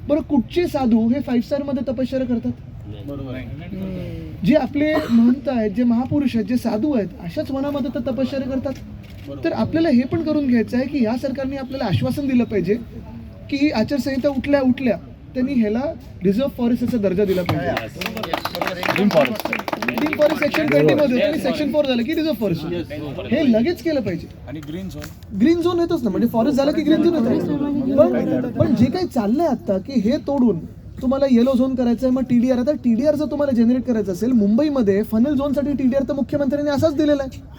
बरं, कुठचे साधू हे 5 स्टारमध्ये तपश्चर्या करतात? जे आपले महंत आहेत, जे महापुरुष आहेत, जे साधू आहेत, अशाच वनामध्ये तर तपश्चर्या करतात. तर आपल्याला हे पण करून घ्यायचं आहे की या सरकारने आपल्याला आश्वासन दिलं पाहिजे की ही आचारसंहिता उठल्या त्यांनी ह्याला रिझर्व्ह फॉरेस्टचा दर्जा दिला पाहिजे. ग्रीन फॉरेस्ट सेक्शन 20 मध्ये आणि सेक्शन 4 झालं की रिझर्व्ह फॉरेस्ट, हे लगेच केलं पाहिजे. आणि ग्रीन झोन येतोच ना, म्हणजे फॉरेस्ट झालं की ग्रीन झोन येतो. पण जे काही चाललंय आता की हे तोडून तुम्हाला येलो झोन करायचं आहे, मग TDR, आता TDR जर तुम्हाला जनरेट करायचं असेल, मुंबईमध्ये फनल झोनसाठी TDR तर मुख्यमंत्र्यांनी असाच दिलेला आहे.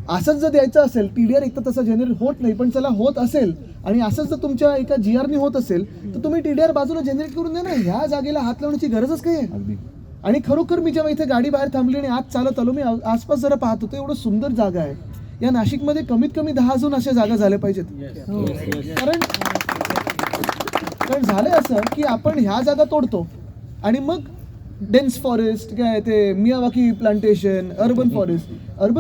असंच जर द्यायचं असेल, TDR एक तर तसं जनरेट होत नाही, पण चला होत असेल आणि असंच जर तुमच्या एका GRने होत असेल तर तुम्ही TDR बाजूला जनरेट करून द्या ना. ह्या जागेला हात लावण्याची गरजच काय आहे? आणि खरोखर मी जेव्हा इथे गाडी बाहेर थांबली आणि आज चालत आलो, मी आसपास जरा पाहत होतो, एवढं सुंदर जागा आहे. या नाशिकमध्ये कमीत कमी 10 अजून अशा जागा झाल्या पाहिजेत. कारण झालंय असं की आपण ह्या जागा तोडतो आणि मग डेन्स फॉरेस्ट, काय ते मियावाकी प्लांटेशन, अर्बन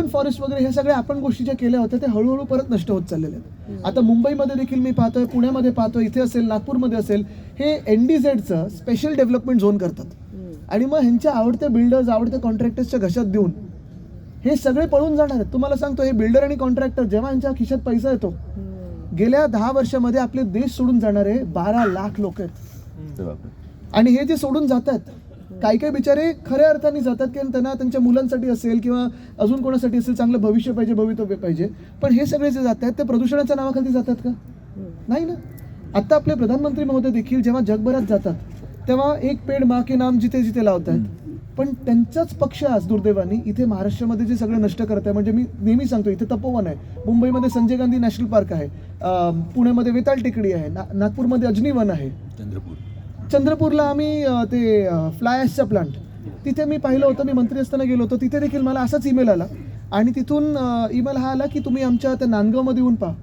फॉरेस्ट वगैरे ह्या सगळ्या आपण गोष्टी ज्या केल्या होत्या त्या हळूहळू परत नष्ट होत चाललेल्या आहेत. आता मुंबईमध्ये देखील मी पाहतोय, पुण्यामध्ये पाहतोय, इथे असेल, नागपूरमध्ये असेल, हे NDZचं स्पेशल डेव्हलपमेंट झोन करतात आणि मग ह्यांच्या आवडत्या बिल्डर्स, आवडत्या कॉन्ट्रॅक्टर्सच्या घशात देऊन हे सगळे पळून जाणार आहेत. तुम्हाला सांगतो, हे बिल्डर आणि कॉन्ट्रॅक्टर जेव्हा यांच्या खिशात पैसा येतो, गेल्या 10 वर्षामध्ये आपले देश सोडून जाणारे 12 लाख लोक आहेत. आणि हे जे सोडून जातात, काही बिचारे खऱ्या अर्थाने जातात की त्यांना त्यांच्या मुलांसाठी असेल किंवा अजून कोणासाठी असेल चांगलं भविष्य पाहिजे, भवितव्य पाहिजे, पण हे सगळे जे जात आहेत ते प्रदूषणाच्या नावाखाली जातात का? नाही ना. आता आपले प्रधानमंत्री महोदय देखील जेव्हा जगभरात जातात तेव्हा एक पेड माँ के नाम जिथे जिथे लावतात, पण त्यांचाच पक्ष आज दुर्दैवाने इथे महाराष्ट्रामध्ये जे सगळं नष्ट करत आहे. म्हणजे मी नेहमी सांगतो, इथे तपोवन आहे, मुंबईमध्ये संजय गांधी नॅशनल पार्क आहे, पुण्यामध्ये वेताळ टेकडी आहे, नागपूरमध्ये अजनीवन आहे, चंद्रपूरला आम्ही ते फ्लाय ॲशचा प्लांट, तिथे मी पाहिलं होतं, मी मंत्री असताना गेलो होतो, तिथे देखील मला असाच ईमेल आला आणि तिथून ईमेल हा आला की तुम्ही आमच्या त्या नांदगावमध्ये येऊन पहा.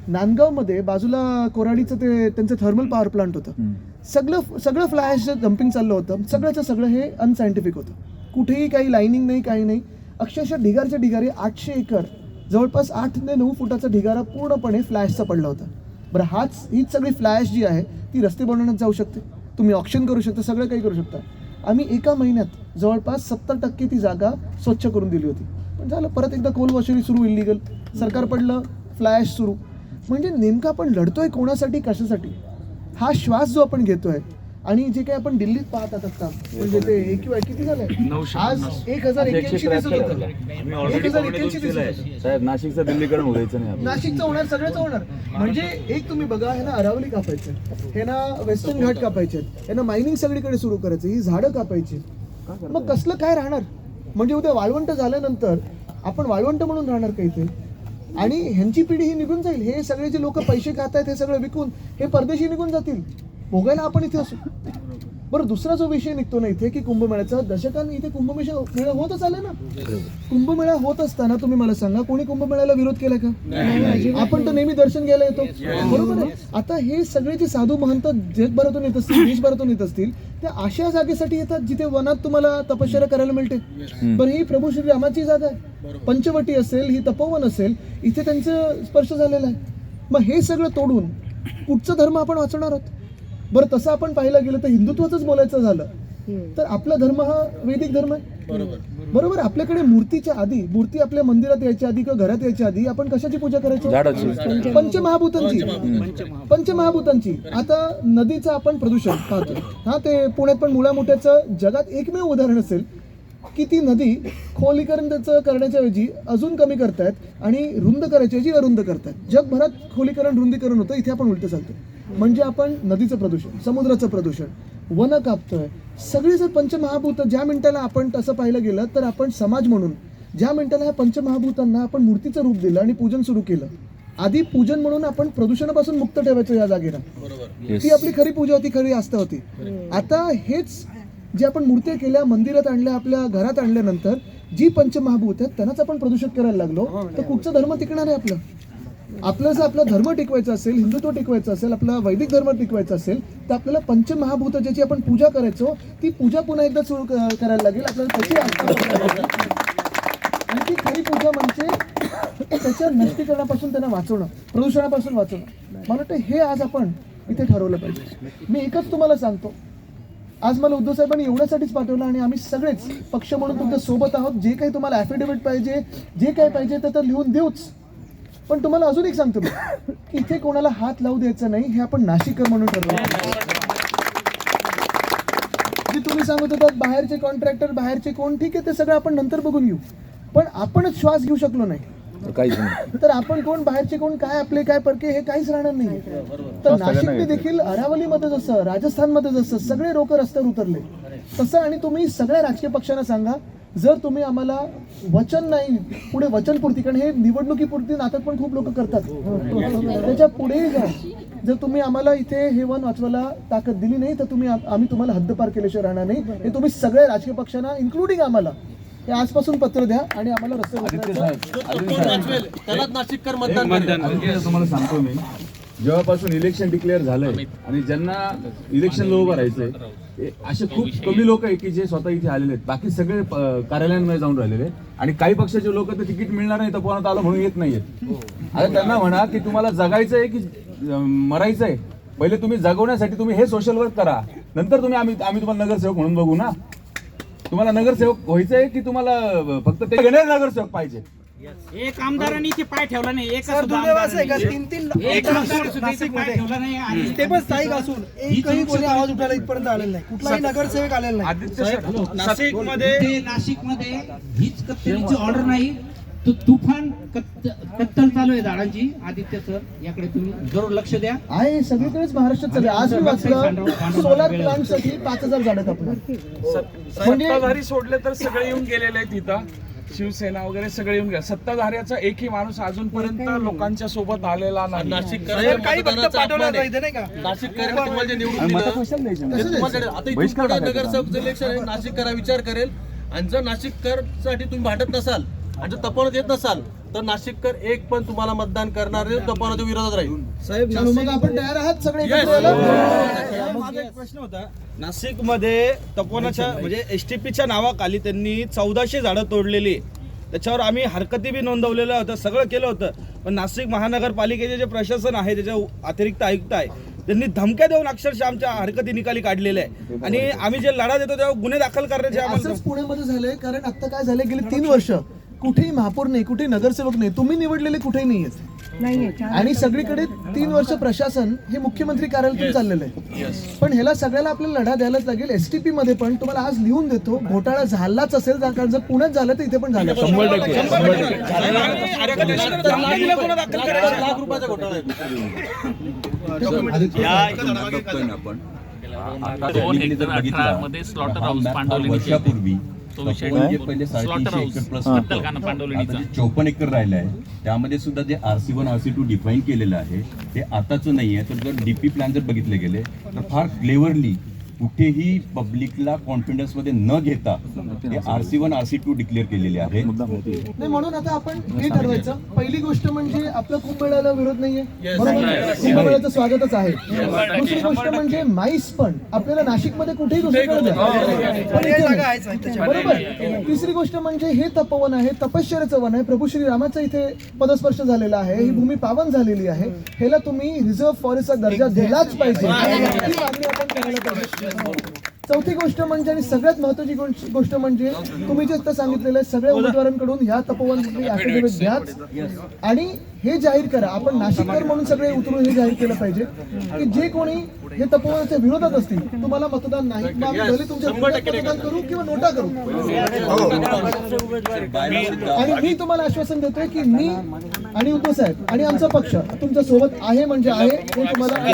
नांदगावमध्ये बाजूला कोराडीचं ते त्यांचं थर्मल पॉवर प्लांट होतं, सगळं फ्लाय ॲशचं डम्पिंग चाललं होतं, सगळं हे अनसायंटिफिक होतं, कुठेही काही लाईनिंग नाही, काही नाही. अक्षरशः ढिगारच्या ढिगारे 800 एकर जवळपास 8 ते 9 फुटाचा ढिगारा पूर्णपणे फ्लाय ॲशचा पडला होता. बरं, हीच सगळी फ्लाय ॲश जी आहे ती रस्ते बनवण्यात जाऊ शकते, तुम्ही ऑक्शन करू शकता, सगळं काही करू शकता. आम्ही एका महिन्यात जवळपास 70% ती जागा स्वच्छ करून दिली होती. पण झालं, परत एकदा कोलवशेरी सुरू, इलिगल, सरकार पडलं, फ्लाय ॲश सुरू. म्हणजे नेमकं आपण लढतोय कोणासाठी, कशासाठी? हा श्वास जो आपण घेतोय आणि जे काही आपण दिल्लीत पाहत आता म्हणजे ते AQI किती झालंय आज 1081 दिसत होतं. 1081 दिसत होतं. साहेब नाशिकचं दिल्लीकडे उडायचं नाही. नाशिकचं होणार, सगळ्याच होणार. म्हणजे एक तुम्ही बघा, हे ना अरावली कापायचे, हे ना वेस्टर्न घाट कापायचे, हे ना मायनिंग सगळीकडे सुरू करायचं, ही झाडं कापायची. मग कसलं काय राहणार? म्हणजे उद्या वाळवंट झाल्यानंतर आपण वाळवंट म्हणून राहणार का इथे? आणि ह्यांची पिढी ही निघून जाईल. हे सगळे जे लोक पैसे खात आहेत हे सगळं विकून हे परदेशी निघून जातील. भोगायला आपण इथे असू. बरं, दुसरा जो विषय निघतो ना इथे की कुंभमेळ्याचा, दशकांनी इथे कुंभमेळा होतच आले ना. कुंभमेळा होत असताना तुम्ही मला सांगा, कोणी कुंभमेळ्याला विरोध केला का? आपण तर नेहमी दर्शन घ्यायला येतो, बरोबर आहे. आता हे सगळे जे साधू महंत जगभरातून येत असतील, देशभरातून येत असतील, त्या अशा जागेसाठी येतात जिथे वनात तुम्हाला तपश्चर्या करायला मिळते. पण ही प्रभू श्री रामाची जागा आहे, पंचवटी असेल, ही तपोवन असेल, इथे त्यांचं स्पर्श झालेला आहे. मग हे सगळं तोडून कुठचा धर्म आपण वाचवणार आहोत? बरं, तसं आपण पाहायला गेलं तर हिंदुत्वाचंच बोलायचं झालं तर आपला धर्म हा वैदिक धर्म आहे, बरोबर. आपल्याकडे मूर्तीच्या आधी, मूर्ती आपल्या मंदिरात यायच्या आधी किंवा घरात यायच्या आधी आपण कशाची पूजा करायचो? पंचमहाभूतांची. आता नदीचं आपण प्रदूषण पाहतो. हा, ते पुण्यात पण मुळा मोठ्याचं जगात एकमेव उदाहरण असेल की ती नदी खोलीकरण त्याचं करण्याच्या ऐवजी अजून कमी करतायत आणि रुंद करायच्या ऐवजी अरुंद करतायत. जगभरात खोलीकरण रुंदीकरण होतं, इथे आपण उलटं चालतो. म्हणजे आपण नदीचं प्रदूषण, समुद्राचं प्रदूषण, वन कापतोय. सगळी जर पंचमहाभूत ज्या मिनिटाला आपण तसं पाहिलं गेलं तर आपण समाज म्हणून ज्या मिनिटाला ह्या पंचमहाभूतांना आपण मूर्तीचं रूप दिलं आणि पूजन सुरू केलं. आधी पूजन म्हणून आपण प्रदूषणापासून मुक्त ठेवायचो या जागेला, ती आपली खरी पूजा होती, खरी आस्था होती. आता हेच जे आपण मूर्त्या केल्या, मंदिरात आणल्या, आपल्या घरात आणल्यानंतर जी पंचमहाभूत आहेत त्यांनाच आपण प्रदूषित करायला लागलो, तर कुठचा धर्म टिकणार आहे आपलं? आपलं जर आपला धर्म टिकवायचा असेल, हिंदुत्व टिकवायचं असेल, आपला वैदिक धर्म टिकवायचा असेल, तर आपल्याला पंचमहाभूत ज्याची आपण पूजा करायचो ती पूजा पुन्हा एकदा सुरू करायला लागेल. आपल्याला त्याची आस्था आणि ती खरी पूजा म्हणजे त्याच्या नष्टीकरणापासून त्यांना वाचवणं, प्रदूषणापासून वाचवणं. मला वाटतं हे आज आपण इथे ठरवलं पाहिजे. मी एकच तुम्हाला सांगतो, आज मला उद्धव साहेबांनी एवढ्यासाठीच पाठवलं आणि आम्ही सगळेच पक्ष म्हणून तुमच्या सोबत आहोत. जे काही तुम्हाला ॲफिडेव्हिट पाहिजे, जे काही पाहिजे ते तर लिहून देऊच. पण तुम्हाला अजून एक सांगतो मी की इथे कोणाला हात लावू द्यायचं नाही, हे आपण नाशिककर म्हणून ठरवलं. जे तुम्ही सांगत होतात बाहेरचे कॉन्ट्रॅक्टर, बाहेरचे कोण, ठीक आहे, ते सगळं आपण नंतर बघून घेऊ. पण आपणच श्वास घेऊ शकलो नाही तर आपण कोण, बाहेरचे कोण, काय आपले काय परके, हे काहीच राहणार नाही. तर नाशिकने देखील अरावलीमध्ये जसं, राजस्थानमध्ये जसं सगळे लोक रस्त्यावर उतरले तसं, आणि तुम्ही सगळ्या राजकीय पक्षांना सांगा, जर तुम्ही आम्हाला वचन नाही, पुढे वचनपूर्ती, कारण हे निवडणुकीपुरती नाटक पण खूप लोक करतात, त्याच्या पुढे जा. जर तुम्ही आम्हाला इथे हे वन वाचवायला ताकद दिली नाही तर आम्ही तुम्हाला हद्दपार केल्याशिवाय राहणार नाही. हे तुम्ही सगळ्या राजकीय पक्षांना इन्क्लुडिंग आम्हाला हे आजपासून पत्र द्या आणि आम्हाला तुम्हाला सांगतो मी, जेव्हापासून इलेक्शन डिक्लेअर झालंय आणि ज्यांना इलेक्शनला उभं राहायचंय असे खूप कमी लोक आहे की जे स्वतः इथे आलेले आहेत. बाकी सगळे कार्यालयांमध्ये जाऊन राहिलेले, आणि काही पक्षाचे लोक तर तिकीट मिळणार नाही तर पोरात आलं म्हणून येत नाहीयेत. आता त्यांना म्हणा की तुम्हाला जगायचंय की मरायचंय, पहिले तुम्ही जगवण्यासाठी तुम्ही हे सोशल वर्क करा, नंतर तुम्ही आम्ही तुम्हाला नगरसेवक म्हणून बघू ना. तुम्हाला नगरसेवक व्हायचंय की तुम्हाला फक्त ते नगरसेवक पाहिजे? एक आमदारांनी इथे पाय ठेवला नाही, एक ते पण स्थायिक असून एकही कोणी आवाज उठायला इथपर्यंत आलेला नाही, कुठलाही नगरसेवक आलेला नाही. नाशिकमध्ये हीच कत्तलीची ऑर्डर नाही, तो तुफान कत्तल चालू आहे झाडांची. आदित्य सर, याकडे तुम्ही जरूर लक्ष द्या. आहे सगळीकडेच महाराष्ट्रात चालू आहे. आज मी वाचलं सोलार प्लांट साठी 5,000 झाडं कापणार. सत्ताधारी सोडले तर सगळे येऊन गेलेले आहेत इथं, शिवसेना वगैरे सगळे येऊन गेले. सत्ताधाऱ्याचा एकही माणूस अजूनपर्यंत लोकांच्या सोबत आलेला नाही. नाशिककरा विचार करेल, आणि जर नाशिककरसाठी तुम्ही भांडत नसाल आणि जर तपवण्यात येत नसाल तर नाशिककर एक पण तुम्हाला मतदान करणार नाही, तपवण्याच्या विरोधात राहील. साहेब मग आपण तयार आहात सगळे? माझा एक प्रश्न होता, नाशिकमध्ये तपोवनाच्या म्हणजे STPच्या नावाखाली त्यांनी 1400 झाडं तोडलेली, त्याच्यावर आम्ही हरकती बी नोंदवलेलं होतं, सगळं केलं होतं. पण नाशिक महानगरपालिकेचे जे प्रशासन आहे, त्याचे अतिरिक्त आयुक्त आहे, त्यांनी धमक्या देऊन अक्षरशः आमच्या हरकती निकाली काढलेल्या आहे. आणि आम्ही जे लढा देतो तेव्हा गुन्हे दाखल करण्याचे असंच पुण्यामध्ये झालंय. कारण आता काय झालंय, गेली 3 वर्ष कुठेही महापौर नाही, कुठेही नगरसेवक नाही, तुम्ही निवडलेले कुठेही नाही आहेत. नाहीये, 4 आणि सगळीकडे 3 वर्ष प्रशासन हे मुख्यमंत्री कार्यालयातून चाललेलं आहे. पण ह्याला सगळ्याला आपल्याला लढा द्यायलाच लागेल. STP मध्ये पण तुम्हाला आज लिहून देतो, घोटाळा झालाच असेल, कारण जर पुण्यात झालं तर इथे पण झालं. 100%. वर्षापूर्वी 54 एकर राहिलं आहे. त्यामध्ये सुद्धा जे RC1 RC2 डिफाईन केलेलं आहे ते आताचं नाही आहे. तर जर DP प्लॅन जर बघितले गेले तर फार क्लेवरली कुठेही पब्लिकला कॉन्फिडन्स मध्ये न घेता ते RC1 RC2 डिक्लेअर केलेले आहे. नाही, म्हणून आता आपण हे ठरवायचं. पहिली गोष्ट म्हणजे आपलं कुंभमेळ्याला विरोध नाहीये, बरोबर? कुंभमेळ्याचं स्वागतच आहे. दुसरी गोष्ट म्हणजे माईस पण आपल्याला नाशिकमध्ये कुठेही दुसरीकडे द्या, पण इथे नाही. बरोबर. तिसरी गोष्ट म्हणजे हे तपोवन आहे, तपश्चर्याचं वन आहे, प्रभू श्रीरामाचा इथे पदस्पर्श झालेला आहे, ही भूमी पावन झालेली आहे. ह्याला तुम्ही रिझर्व्ह फॉरेस्टचा दर्जा दिलाच पाहिजे, ही मागणी आपण करायला पाहिजे. चौथी गोष्ट म्हणजे आणि सगळ्यात महत्वाची गोष्ट म्हणजे तुम्ही जे आता सांगितलेलं आहे, सगळ्या उमेदवारांकडून ह्या तपोवन ॲफिडेव्हिट द्या आणि हे जाहीर करा. आपण नाशिककर म्हणून सगळे उतरून हे जाहीर केलं पाहिजे की जे कोणी हे तपोवनाच्या विरोधात असतील तुम्हाला मतदान नाही, मग आम्ही भले तुमच्या विरोधात मतदान करू किंवा नोटा करू. आणि मी तुम्हाला आश्वासन देतोय की मी आणि उद्धव साहेब आणि आमचा पक्ष तुमच्या सोबत आहे म्हणजे आहे, हे तुम्हाला आणि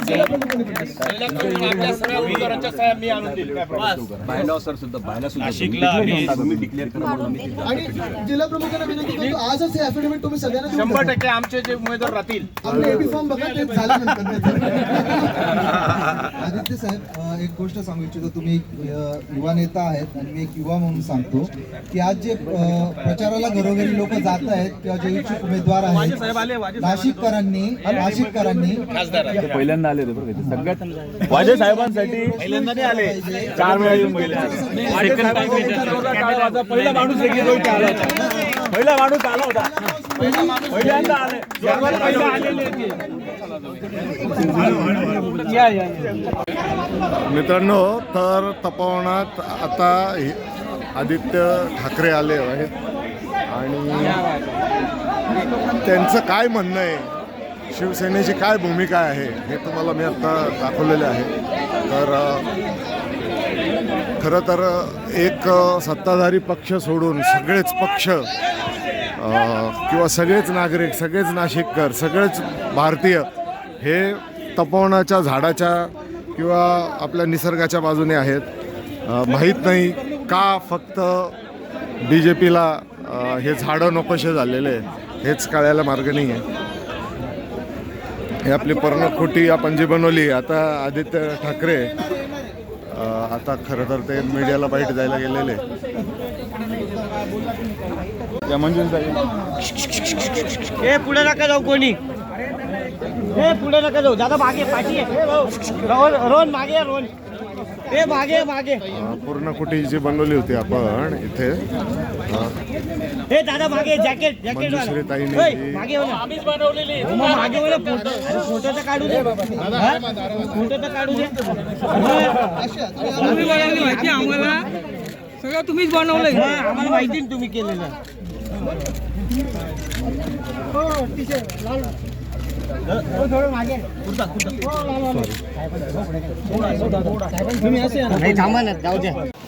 जिल्हा प्रमुखांना विनंती करतो, आजच हे ॲफिडेव्हिट तुम्ही सगळ्यांना 100% आमचे जे उमेदवार राहतील आपले एबी फॉर्म बघा, ते झाल्यानंतर. आदित्य साहेब, एक गोष्ट सांगू इच्छितो. तुम्ही युवा नेता आहेत आणि मी एक युवा म्हणून सांगतो की आज जे प्रचाराला घरोघरी लोक जात आहेत किंवा जे इच्छुक उमेदवार आहेत नाशिककरांनी पहिल्यांदा आले होते सगळ्यात वाजे साहेबांसाठी पहिल्यांदा नाही आले, 4 वेळा येऊन पहिला माणूस पहिला माणूस आला होता, पहिल्यांदा आले. मित्रांनो, तर तपोवनात आता आदित्य ठाकरे आले आहेत आणि त्यांचं काय म्हणणं आहे, शिवसेनेची काय भूमिका आहे हे तुम्हाला मी आत्ता दाखवलेले आहे. तर खरं तर एक सत्ताधारी पक्ष सोडून सगळेच पक्ष किंवा सगळेच नागरिक, सगळेच नाशिककर, सगळेच भारतीय हे तपोवनाच्या झाडाच्या किंवा आपल्या निसर्गाच्या बाजूने आहेत. माहीत नाही का फक्त BJPला हे झाडं नकोशे झालेले हेच कळायला मार्ग नाही आहे. हे आपली पर्णखोटी आपण जी बनवली, आता आदित्य ठाकरे आता खरं तर ते मीडियाला बाईट द्यायला गेलेले. हे पुढे नका जाऊ कोणी, हे पुढे नका जाऊ, दादा मागे पाठी रोन मागे, रोन हे मागे मागे. पूर्ण जी बनवली होती आपण इथे, हे दादा मागे जॅकेट मंजुश्रीताईंनी मागे आम्हीच बनवलेली, मागे फोटो तर काढू दे, फोटो तर काढू दे. तुम्ही बनवली माहिती आम्हाला, सगळं तुम्हीच बनवलंय, आम्हाला माहिती तुम्ही केलेलं.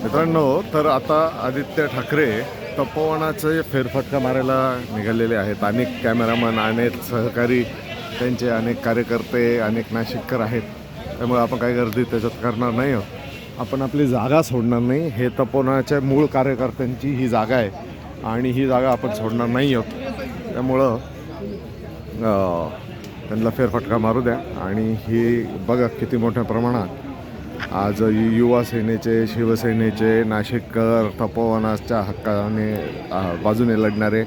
मित्रांनो, तर आता आदित्य ठाकरे तपोवनाचे फेरफटका मारायला निघालेले आहेत. अनेक कॅमेरामन, अनेक सहकारी, त्यांचे अनेक कार्यकर्ते, अनेक नाशिककर आहेत. त्यामुळे आपण काय गर्दी त्याच्यात करणार नाही आहोत. आपण आपली जागा सोडणार नाही. हे तपोवनाच्या मूळ कार्यकर्त्यांची ही जागा आहे आणि ही जागा आपण सोडणार नाही आहोत. त्यामुळं त्यांना फेरफटका मारू द्या. आणि ही बघा किती मोठ्या प्रमाणात आज युवा सेनेचे, शिवसेनेचे, नाशिककर, तपोवनाच्या हक्काने बाजूने लढणारे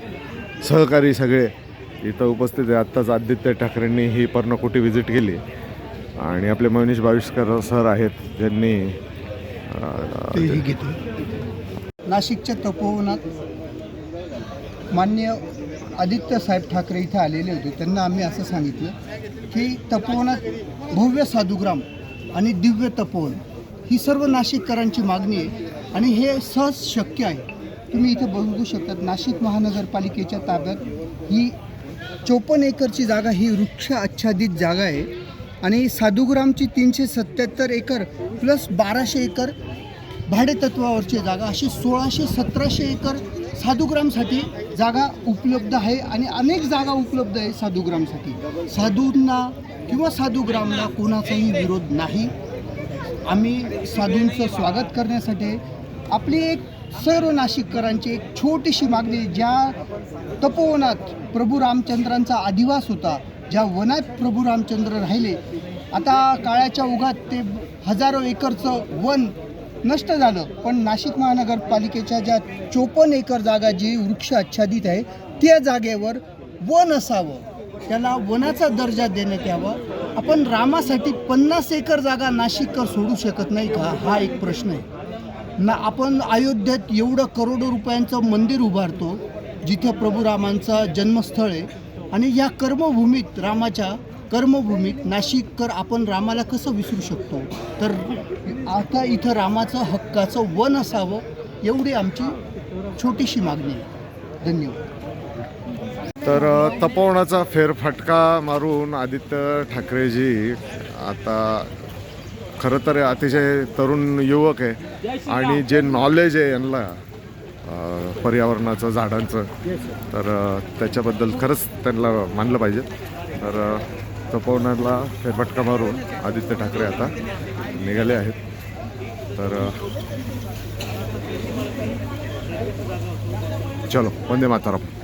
सहकारी सगळे इथं उपस्थित आहे. आत्ताच आदित्य ठाकरेंनी ही पर्णकुटी व्हिजिट केली आणि आपले मनीष बाविस्कर सर आहेत ज्यांनी नाशिकच्या तपोवनात माननीय आदित्य साहेब ठाकरे इथे आलेले होते. त्यांना आम्ही असं सांगितलं की तपोवनात भव्य साधुग्राम आणि दिव्य तपोवन ही सर्व नाशिककरांची मागणी आहे आणि हे सहज शक्य आहे. तुम्ही इथे बघू शकतात नाशिक महानगरपालिकेच्या ताब्यात ही 54 एकरची जागा ही वृक्ष आच्छादित जागा आहे आणि साधुग्रामची 377 एकर प्लस 1200 एकर भाडेतत्वावरची जागा, अशी 1600-1700 एकर साधुग्रामसाठी जागा उपलब्ध आहे आणि अनेक जागा उपलब्ध आहे साधुग्रामसाठी. साधूंना किंवा साधुग्रामला कोणाचाही विरोध नाही. आम्ही साधूंचं स्वागत करण्यासाठी आपली एक सर्व नाशिककरांची एक छोटीशी मागणी, ज्या तपोवनात प्रभू रामचंद्रांचा अधिवास होता, ज्या वनात प्रभू रामचंद्र राहिले, आता काळाच्या ओघात ते हजारो एकरचं वन नष्ट झालं, पण नाशिक महानगरपालिकेच्या ज्या 54 एकर जागा जी वृक्ष आच्छादित आहे त्या जागेवर वन असावं, त्याला वनाचा दर्जा देण्यात यावा. आपण रामासाठी 50 एकर जागा नाशिककर सोडू शकत नाही का, हा एक प्रश्न आहे ना. आपण अयोध्येत एवढं करोडो रुपयांचं मंदिर उभारतो जिथे प्रभू रामांचा जन्मस्थळ आहे, आणि या कर्मभूमीत, रामाच्या कर्मभूमीत नाशिककर आपण रामाला कसं विसरू शकतो. तर आता इथं रामाचं हक्काचं वन असावं, एवढी आमची छोटीशी मागणी आहे. धन्यवाद. तर तपोवनाचा फेरफटका मारून आदित्य ठाकरेजी आता खरं तर अतिशय तरुण युवक आहे आणि जे नॉलेज आहे यांना पर्यावरणाचं, झाडांचं, तर त्याच्याबद्दल खरंच त्यांना मानलं पाहिजे. तर तपोवनाला फेरफटका मारून आदित्य ठाकरे आता निघाले आहेत. तर चलो, वंदे मातरम.